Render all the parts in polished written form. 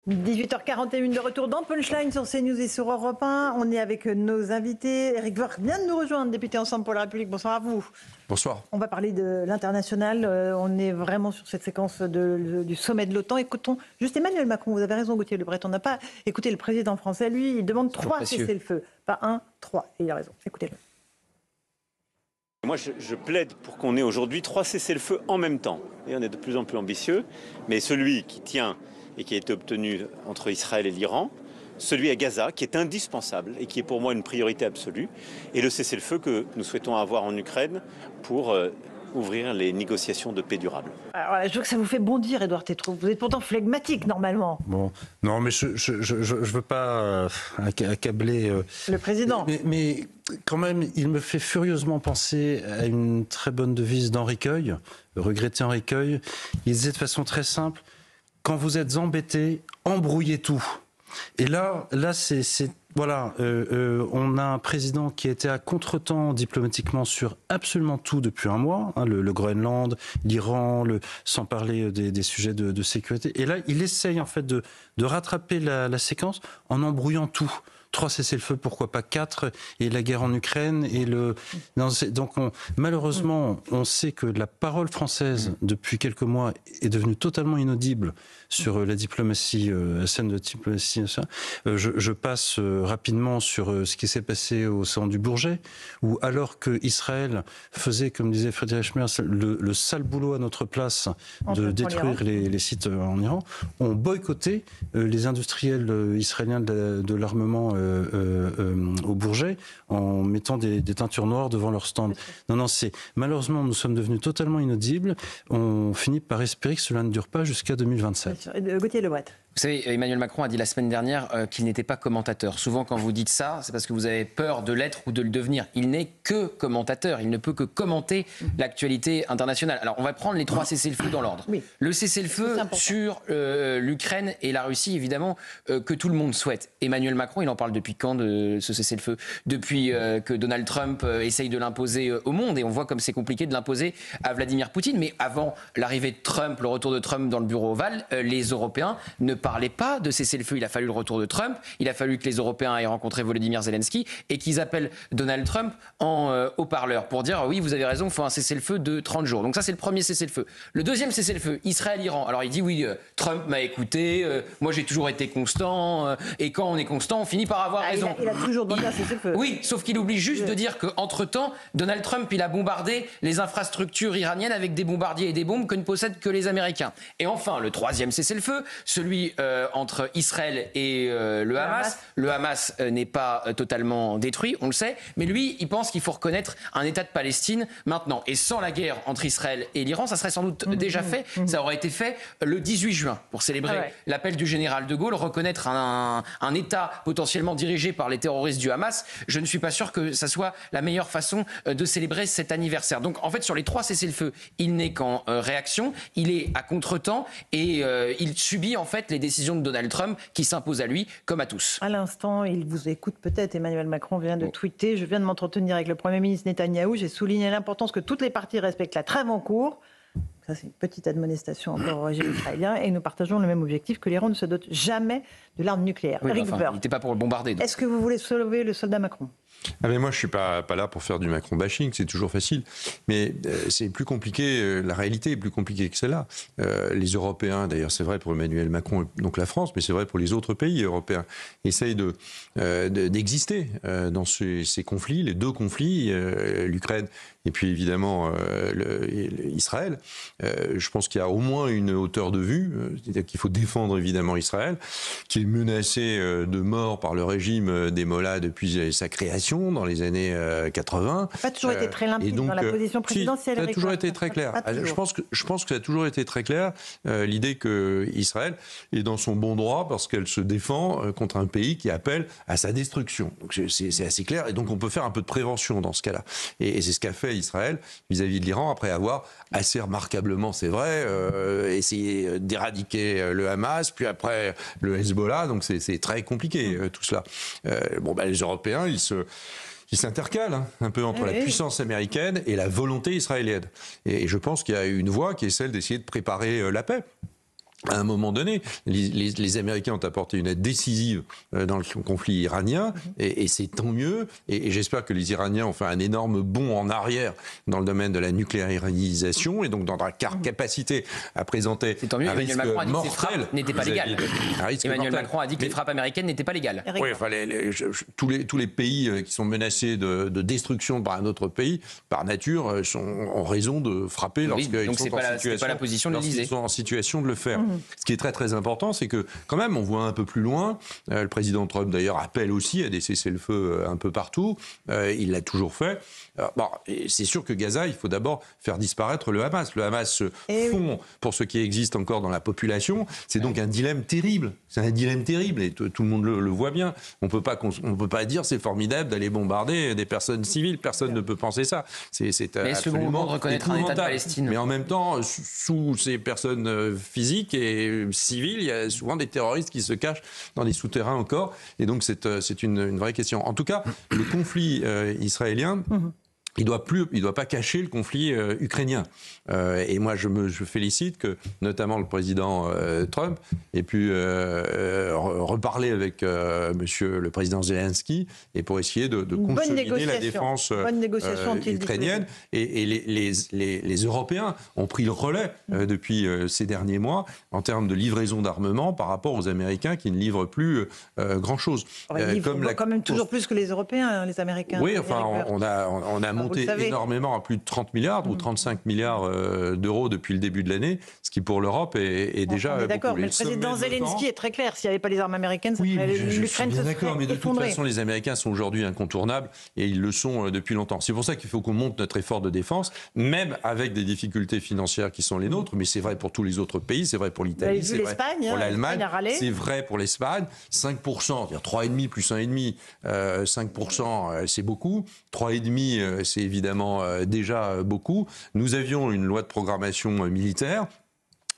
18h41 de retour dans Punchline sur CNews et sur Europe 1. On est avec nos invités. Éric Woerth vient de nous rejoindre, député Ensemble pour la République. Bonsoir à vous. Bonsoir. On va parler de l'international. On est vraiment sur cette séquence du sommet de l'OTAN. Écoutons juste Emmanuel Macron. Vous avez raison, Gauthier Lebret. On n'a pas écouté le président français. Lui, il demande 3 cessez-le-feu. Pas 1, 3. Et il a raison. Écoutez-le. Moi, je plaide pour qu'on ait aujourd'hui 3 cessez-le-feu en même temps. Et on est de plus en plus ambitieux. Mais celui qui tient et qui a été obtenu entre Israël et l'Iran, celui à Gaza, qui est indispensable et qui est pour moi une priorité absolue, et le cessez-le-feu que nous souhaitons avoir en Ukraine pour ouvrir les négociations de paix durable. Alors, je veux que ça vous fait bondir, Édouard Tétrault. Vous êtes pourtant flegmatique, normalement. Bon, non, mais je veux pas accabler... le président. Mais quand même, il me fait furieusement penser à une très bonne devise d'Henri Queuille, le regretté Henri Queuille. Il disait de façon très simple, quand vous êtes embêté, embrouillez tout. Et là, voilà, on a un président qui était à contretemps diplomatiquement sur absolument tout depuis un mois, hein, le Groenland, l'Iran, sans parler des sujets de sécurité. Et là, il essaye en fait de rattraper la séquence en embrouillant tout. 3 cessez-le-feu, pourquoi pas 4, et la guerre en Ukraine. Donc malheureusement, on sait que la parole française, depuis quelques mois, est devenue totalement inaudible sur la diplomatie, la scène de diplomatie. Je passe rapidement sur ce qui s'est passé au salon du Bourget, où alors que Israël faisait, comme disait Friedrich Merz, le sale boulot à notre place de détruire les sites en Iran, on boycottait les industriels israéliens de l'armement au Bourget en mettant des teintures noires devant leur stand. Non, malheureusement, nous sommes devenus totalement inaudibles. On finit par espérer que cela ne dure pas jusqu'à 2027. Gauthier Lebret. Vous savez, Emmanuel Macron a dit la semaine dernière qu'il n'était pas commentateur. Souvent, quand vous dites ça, c'est parce que vous avez peur de l'être ou de le devenir. Il n'est que commentateur. Il ne peut que commenter l'actualité internationale. Alors, on va prendre les 3 cessez-le-feu dans l'ordre. Oui. Le cessez-le-feu sur l'Ukraine et la Russie, évidemment, que tout le monde souhaite. Emmanuel Macron, il en parle depuis quand de ce cessez-le-feu ? Depuis que Donald Trump essaye de l'imposer au monde. Et on voit comme c'est compliqué de l'imposer à Vladimir Poutine. Mais avant l'arrivée de Trump, le retour de Trump dans le bureau ovale, les Européens ne parlaient pas de cessez-le-feu. Il a fallu le retour de Trump, il a fallu que les Européens aient rencontré Volodymyr Zelensky et qu'ils appellent Donald Trump en haut-parleur pour dire oui, vous avez raison, il faut un cessez-le-feu de 30 jours. Donc ça, c'est le premier cessez-le-feu. Le deuxième cessez-le-feu, Israël-Iran. Alors il dit oui, Trump m'a écouté, moi j'ai toujours été constant, et quand on est constant, on finit par avoir raison. Il a toujours demandé un cessez-le-feu. Oui, sauf qu'il oublie juste de dire qu'entre-temps, Donald Trump, il a bombardé les infrastructures iraniennes avec des bombardiers et des bombes que ne possèdent que les Américains. Et enfin, le troisième cessez-le-feu, celui entre Israël et le Hamas. Le Hamas n'est pas totalement détruit, on le sait, mais lui, il pense qu'il faut reconnaître un État de Palestine maintenant. Et sans la guerre entre Israël et l'Iran, ça serait sans doute déjà fait. Ça aurait été fait le 18 juin pour célébrer l'appel du général de Gaulle, reconnaître un État potentiellement dirigé par les terroristes du Hamas. Je ne suis pas sûr que ça soit la meilleure façon de célébrer cet anniversaire. Donc en fait, sur les 3 cessez-le-feu, il n'est qu'en réaction, il est à contre-temps et il subit en fait les décisions de Donald Trump qui s'imposent à lui comme à tous. À l'instant, il vous écoute peut-être. Emmanuel Macron vient de tweeter. Je viens de m'entretenir avec le Premier ministre Netanyahou. J'ai souligné l'importance que toutes les parties respectent la trêve en cours. Ça, c'est une petite admonestation encore au régime israélien. Et nous partageons le même objectif, que l'Iran ne se dote jamais de l'arme nucléaire. Oui, il n'était pas pour le bombarder. Est-ce que vous voulez sauver le soldat Macron ? Mais moi, je ne suis pas là pour faire du Macron bashing, c'est toujours facile. Mais c'est plus compliqué, la réalité est plus compliquée que celle-là. Les Européens, d'ailleurs c'est vrai pour Emmanuel Macron, donc la France, mais c'est vrai pour les autres pays européens, essayent d'exister dans ces conflits, les 2 conflits, l'Ukraine et puis évidemment Israël. Je pense qu'il y a au moins une hauteur de vue, c'est-à-dire qu'il faut défendre évidemment Israël, qui est menacé de mort par le régime des Mollahs depuis sa création dans les années 80. Ça n'a pas toujours été très limpide dans la position présidentielle. Ça a toujours été très clair. Je pense que ça a toujours été très clair, l'idée qu'Israël est dans son bon droit parce qu'elle se défend contre un pays qui appelle à sa destruction. Donc c'est assez clair. Et donc on peut faire un peu de prévention dans ce cas-là. Et c'est ce qu'a fait Israël vis-à-vis de l'Iran après avoir assez remarquablement, c'est vrai, essayé d'éradiquer le Hamas, puis après le Hezbollah. Donc c'est très compliqué tout cela. Les Européens, ils s'intercalent un peu entre la puissance américaine et la volonté israélienne. Et je pense qu'il y a une voie qui est celle d'essayer de préparer la paix. À un moment donné, les Américains ont apporté une aide décisive dans le conflit iranien, et c'est tant mieux. Et j'espère que les Iraniens ont fait un énorme bond en arrière dans le domaine de la nucléarisation, et donc dans la capacité à présenter un risque mortel. N'était pas légal. Emmanuel Macron a dit que les frappes américaines n'étaient pas légales. Oui, enfin, tous les pays qui sont menacés de destruction par un autre pays, par nature, ont raison de frapper lorsqu'ils sont en situation de le faire. Ce qui est très très important, c'est que quand même on voit un peu plus loin. Le président Trump d'ailleurs appelle aussi à des cessez-le-feu un peu partout. Il l'a toujours fait. C'est sûr que Gaza, il faut d'abord faire disparaître le Hamas. Le Hamas se fond pour ce qui existe encore dans la population. C'est donc un dilemme terrible. C'est un dilemme terrible et tout le monde le voit bien. On peut pas dire c'est formidable d'aller bombarder des personnes civiles. Personne ne peut penser ça. C'est absolument de reconnaître un État de Palestine. Mais en même temps, sous ces personnes physiques et civiles, il y a souvent des terroristes qui se cachent dans des souterrains encore. Et donc c'est une vraie question. En tout cas, le conflit israélien, il doit pas cacher le conflit ukrainien. Et moi, je félicite que, notamment, le président Trump ait pu reparler avec monsieur le président Zelensky, et pour essayer de consolider la défense ukrainienne. Et les Européens ont pris le relais depuis ces derniers mois en termes de livraison d'armement par rapport aux Américains qui ne livrent plus grand-chose. Ils livrent quand même toujours plus que les Européens, les Américains. Oui, enfin, on a monté énormément à plus de 30 milliards ou 35 milliards d'euros depuis le début de l'année, ce qui pour l'Europe est déjà beaucoup. D'accord, mais le président Zelensky est très clair. S'il n'y avait pas les armes américaines, l'Ukraine se serait d'accord, mais de toute effondrée. façon, les Américains sont aujourd'hui incontournables et ils le sont depuis longtemps. C'est pour ça qu'il faut qu'on monte notre effort de défense, même avec des difficultés financières qui sont les nôtres, mais c'est vrai pour tous les autres pays, c'est vrai pour l'Italie, c'est vrai pour l'Allemagne, c'est vrai pour l'Espagne. 5%, c'est-à-dire 3,5 plus 1,5, 5%, c'est beaucoup. 3,5, c'est évidemment déjà beaucoup. Nous avions une loi de programmation militaire.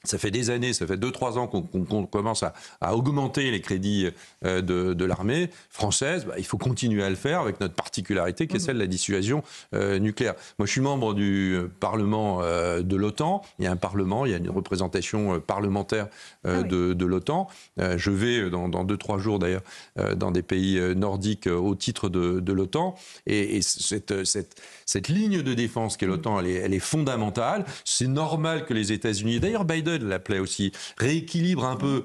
Ça fait des années, ça fait 2-3 ans qu'on commence à augmenter les crédits de l'armée française. Il faut continuer à le faire avec notre particularité qui est celle de la dissuasion nucléaire. Moi, je suis membre du Parlement de l'OTAN. Il y a un Parlement, il y a une représentation parlementaire de l'OTAN. Je vais dans 2-3 jours d'ailleurs dans des pays nordiques au titre de l'OTAN. Et cette ligne de défense qu'est l'OTAN, elle est fondamentale. C'est normal que les États-Unis, d'ailleurs Biden l'appelait aussi, rééquilibre un peu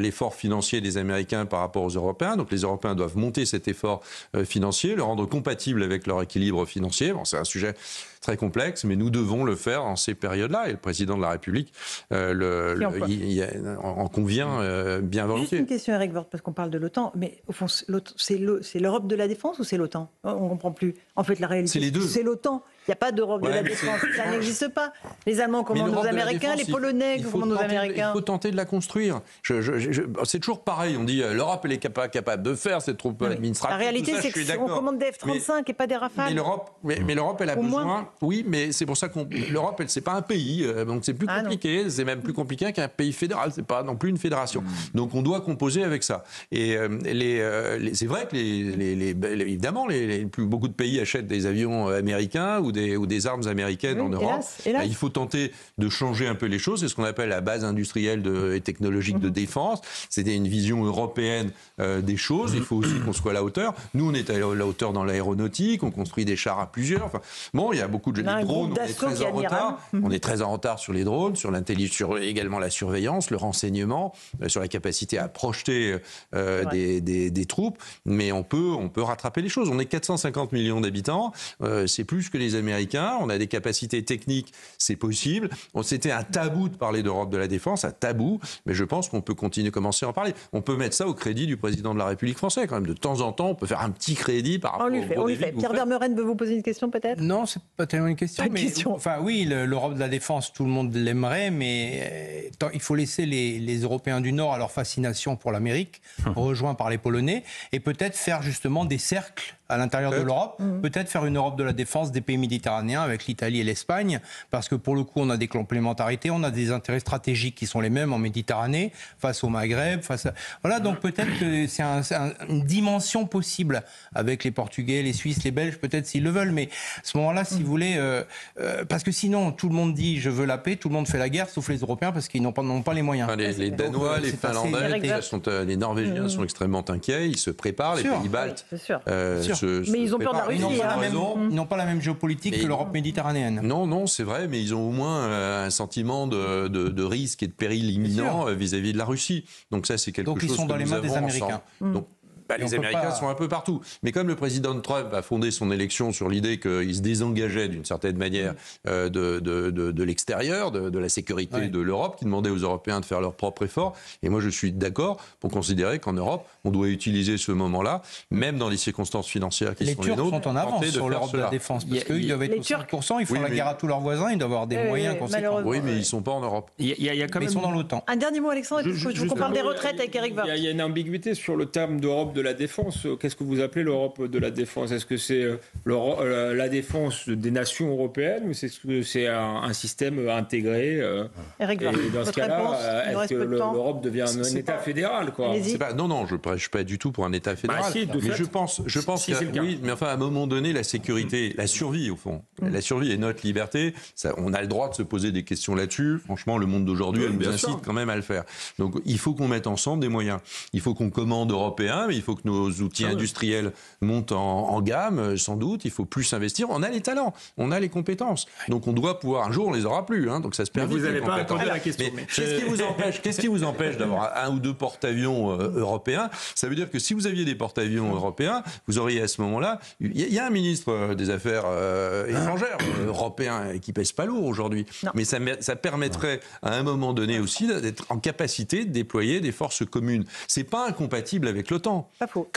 l'effort financier des Américains par rapport aux Européens. Donc les Européens doivent monter cet effort financier, le rendre compatible avec leur équilibre financier. Bon, c'est un sujet très complexe, mais nous devons le faire en ces périodes-là. Et le président de la République en convient bien volontiers. Juste une question, Eric Woerth, parce qu'on parle de l'OTAN, mais au fond, c'est l'Europe de la défense ou c'est l'OTAN ? On ne comprend plus. En fait, la réalité, c'est les deux. C'est l'OTAN. Il n'y a pas d'Europe de la défense. Ça n'existe pas. Les Allemands commandent nos Américains, les Polonais commandent nos Américains. Il faut tenter de la construire. C'est toujours pareil. On dit l'Europe, elle est capable de faire, c'est trop administratif. La réalité, c'est qu'on commande des F-35 et pas des Rafales. Mais l'Europe, elle a besoin. Oui, mais c'est pour ça que l'Europe, c'est pas un pays. Donc c'est plus compliqué. C'est même plus compliqué qu'un pays fédéral. C'est pas non plus une fédération. Donc on doit composer avec ça. Et c'est vrai que évidemment, beaucoup de pays achètent des avions américains ou des armes américaines en Europe. Hélas. Il faut tenter de changer un peu les choses. C'est ce qu'on appelle la base industrielle et technologique de défense. C'est une vision européenne des choses. Il faut aussi qu'on soit à la hauteur. Nous, on est à la hauteur dans l'aéronautique. On construit des chars à plusieurs. Enfin, bon, il y a beaucoup de drones. On est très en retard. On est très en retard sur les drones, sur l'intelligence, sur également la surveillance, le renseignement, sur la capacité à projeter des troupes. Mais on peut rattraper les choses. On est 450 millions d'habitants. C'est plus que les Américains. On a des capacités techniques. C'est possible. C'était un tabou de parler d'Europe de la défense, un tabou. Mais je pense qu'on peut commencer à en parler. On peut mettre ça au crédit du président de la République française. Quand même, de temps en temps, on peut faire un petit crédit par rapport on lui fait. Pierre Vermeuren veut vous poser une question peut-être ? Non, c'est pas tellement une question. Enfin oui, l'Europe de la défense, tout le monde l'aimerait, mais il faut laisser les Européens du Nord à leur fascination pour l'Amérique, rejoints par les Polonais, et peut-être faire justement des cercles à l'intérieur de l'Europe, peut-être faire une Europe de la défense des pays méditerranéens avec l'Italie et l'Espagne, parce que pour le coup, on a des complémentarités, on a des intérêts stratégiques qui sont les mêmes en Méditerranée, face au Maghreb, voilà, donc peut-être que c'est une dimension possible avec les Portugais, les Suisses, les Belges, peut-être s'ils le veulent, mais à ce moment-là, si vous voulez, parce que sinon, tout le monde dit je veux la paix, tout le monde fait la guerre, sauf les Européens, parce qu'ils n'ont pas les moyens. Enfin, les Danois, les Finlandais, les Norvégiens sont extrêmement inquiets, ils se préparent, les pays baltes. Mais ils ont peur de la Russie. Ils n'ont pas la même géopolitique que l'Europe méditerranéenne. Non, c'est vrai, mais ils ont au moins un sentiment de risque et de péril imminent vis-à-vis de la Russie. Donc ça, c'est quelque chose que nous avons ensemble. Donc ils sont dans les mains des Américains. Donc, les Américains sont un peu partout. Mais comme le président Trump a fondé son élection sur l'idée qu'il se désengageait d'une certaine manière de l'extérieur, de la sécurité de l'Europe, qui demandait aux Européens de faire leur propre effort, et moi je suis d'accord pour considérer qu'en Europe, on doit utiliser ce moment-là, même dans les circonstances financières qui sont les nôtres. Les Turcs sont en avance sur l'Europe de la défense, parce qu'ils doivent être au 5%, ils font la guerre à tous leurs voisins, ils doivent avoir des moyens conséquents. Oui, mais ils ne sont pas en Europe. Mais ils sont dans l'OTAN. Un dernier mot, Alexandre, je vous parle des retraites avec Eric Woerth. Il y a une ambiguïté sur le terme d'Europe de la défense. Qu'est-ce que vous appelez l'Europe de la défense? Est-ce que c'est la défense des nations européennes ou est-ce que c'est un système intégré Eric Woerth, et dans ce cas-là, est-ce que l'Europe devient un État fédéral, quoi? Non, je ne prêche pas du tout pour un État fédéral. Mais je pense que oui, mais enfin, à un moment donné, la sécurité, la survie, au fond, la survie et notre liberté, on a le droit de se poser des questions là-dessus. Franchement, le monde d'aujourd'hui, elle nous incite quand même à le faire. Donc, il faut qu'on mette ensemble des moyens. Il faut qu'on commande européen, mais il faut que nos outils industriels montent en gamme, sans doute. Il faut plus investir. On a les talents, on a les compétences. Donc, on doit pouvoir. Un jour, on les aura plus. Donc, ça se perd. Vous n'avez pas répondu à la question. Qu'est-ce qui vous empêche d'avoir un ou deux porte-avions européens? Ça veut dire que si vous aviez des porte-avions européens, vous auriez à ce moment-là, il y a un ministre des Affaires étrangères européen qui pèse pas lourd aujourd'hui, mais ça permettrait à un moment donné aussi d'être en capacité de déployer des forces communes. C'est pas incompatible avec l'OTAN. Pas faux.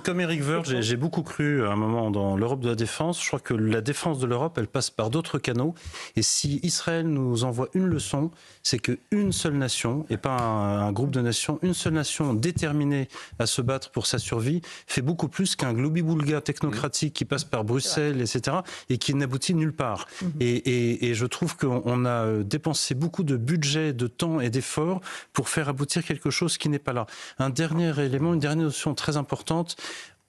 Comme Eric Woerth, j'ai beaucoup cru à un moment dans l'Europe de la défense. Je crois que la défense de l'Europe, elle passe par d'autres canaux. Et si Israël nous envoie une leçon, c'est qu'une seule nation, et pas un groupe de nations, une seule nation déterminée à se battre pour sa survie, fait beaucoup plus qu'un globi-boulga technocratique qui passe par Bruxelles, etc., et qui n'aboutit nulle part. Et je trouve qu'on a dépensé beaucoup de budget, de temps et d'efforts pour faire aboutir quelque chose qui n'est pas là. Un dernier élément, une dernière notion très importante,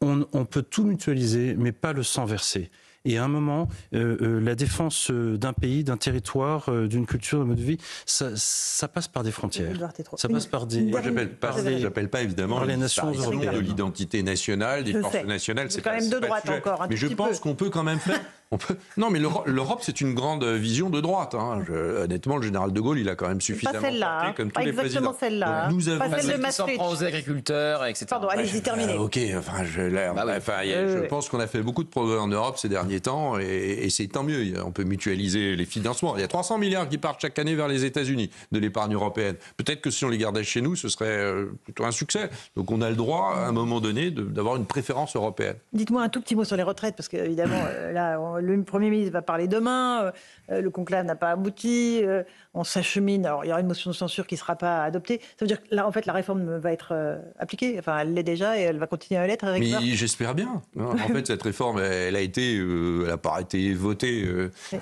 on peut tout mutualiser, mais pas le sang versé. Et à un moment, la défense d'un pays, d'un territoire, d'une culture, d'un mode de vie, ça passe par des frontières. Ça passe par des... Moi, j'appelle pas évidemment les nations européennes de l'identité nationale, des forces nationales. C'est quand même de droite encore. Mais je pense qu'on peut quand même faire. Non, mais l'Europe, c'est une grande vision de droite. Honnêtement, le général de Gaulle, il a quand même suffisamment porté, comme tous les présidents. Pas celle-là. Nous avons pas celle de qui s'en prend aux agriculteurs, etc. Pardon, allez-y, terminez. Ok, je pense qu'on a fait beaucoup de progrès en Europe ces derniers temps et c'est tant mieux. On peut mutualiser les financements. Il y a 300 milliards qui partent chaque année vers les États-Unis de l'épargne européenne. Peut-être que si on les gardait chez nous, ce serait plutôt un succès. Donc on a le droit, à un moment donné, d'avoir une préférence européenne. Dites-moi un tout petit mot sur les retraites, parce qu'évidemment, là, le Premier ministre va parler demain, le conclave n'a pas abouti, on s'achemine, alors il y aura une motion de censure qui ne sera pas adoptée. Ça veut dire que là, en fait, la réforme va être appliquée, enfin elle l'est déjà et elle va continuer à l'être. Mais j'espère bien. En fait, cette réforme, elle n'a pas été votée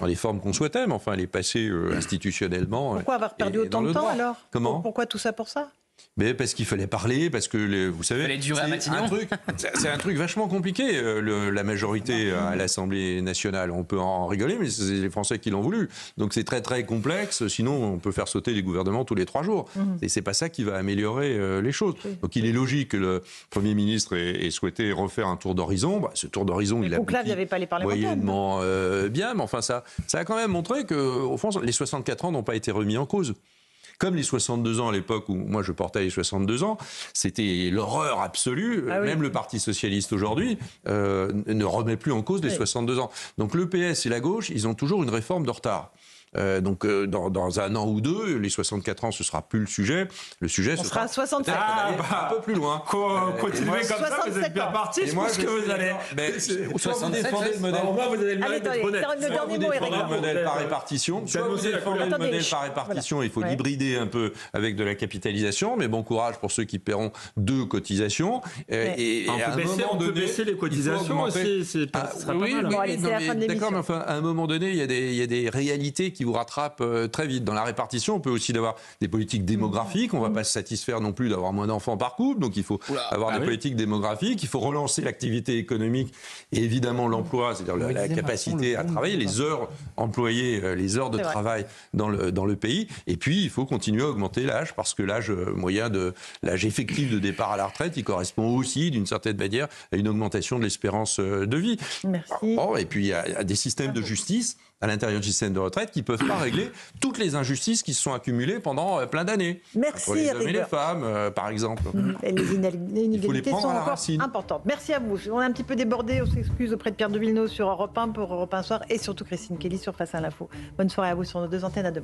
dans les formes qu'on souhaitait, mais enfin elle est passée institutionnellement. Pourquoi avoir perdu autant de temps alors? Comment? Pourquoi tout ça pour ça? Mais parce qu'il fallait parler, parce que vous savez, c'est un truc vachement compliqué. La majorité à l'Assemblée nationale, on peut en rigoler, mais c'est les Français qui l'ont voulu. Donc c'est très très complexe. Sinon, on peut faire sauter les gouvernements tous les 3 jours. Et c'est pas ça qui va améliorer les choses. Donc il est logique que le Premier ministre ait souhaité refaire un tour d'horizon. Ce tour d'horizon, il a moyennement bien, mais enfin ça a quand même montré que, au fond, les 64 ans n'ont pas été remis en cause. Comme les 62 ans à l'époque où moi je portais les 62 ans, c'était l'horreur absolue. Même le Parti socialiste aujourd'hui ne remet plus en cause les 62 ans. Donc le PS et la gauche, ils ont toujours une réforme de retard. Donc dans un an ou deux, les 64 ans, ce sera plus le sujet. Le sujet, On ce sera à 67. un peu plus loin. Continuez comme ça, vous êtes bien parti. Je pense que vous allez. Soit vous défendez le modèle. Au moins, vous avez le Allez, mérite d'être honnête. le dernier mot, Eric. Le modèle par répartition. Soit vous défendez le Attendez, modèle par répartition, il faut Ouais. l'hybrider un peu avec de la capitalisation, mais bon courage pour ceux qui paieront 2 cotisations. Et On à un peut moment donné, baisser les cotisations aussi, ce sera pas mal. Bon, allez, c'est la fin de l'émission. d'accord, mais enfin, à un moment donné, il y a des réalités qui vous rattrapent très vite. Dans la répartition, on peut aussi avoir des politiques démographiques. On ne va pas se satisfaire non plus d'avoir moins d'enfants par couple, donc il faut avoir des politiques démographiques. Il faut relancer l'activité économique et évidemment l'emploi, c'est-à-dire la capacité à travailler, les heures employées, les heures de C'est vrai. travail dans le pays. Et puis, il faut continuer à augmenter l'âge, parce que l'âge l'âge effectif de départ à la retraite, il correspond aussi, d'une certaine manière, à une augmentation de l'espérance de vie. Merci. Bon, et puis, il y a des systèmes de justice à l'intérieur du système de retraite qui ne peuvent pas régler toutes les injustices qui se sont accumulées pendant plein d'années. Merci, Entre les hommes et Eric. les femmes, par exemple. Et les inégalités prendre sont à la encore racine. importantes. Merci à vous. On a un petit peu débordé. On s'excuse auprès de Pierre de Villeneuve sur Europe 1 pour Europe 1 Soir et surtout Christine Kelly sur Face à l'info. Bonne soirée à vous sur nos 2 antennes. À demain.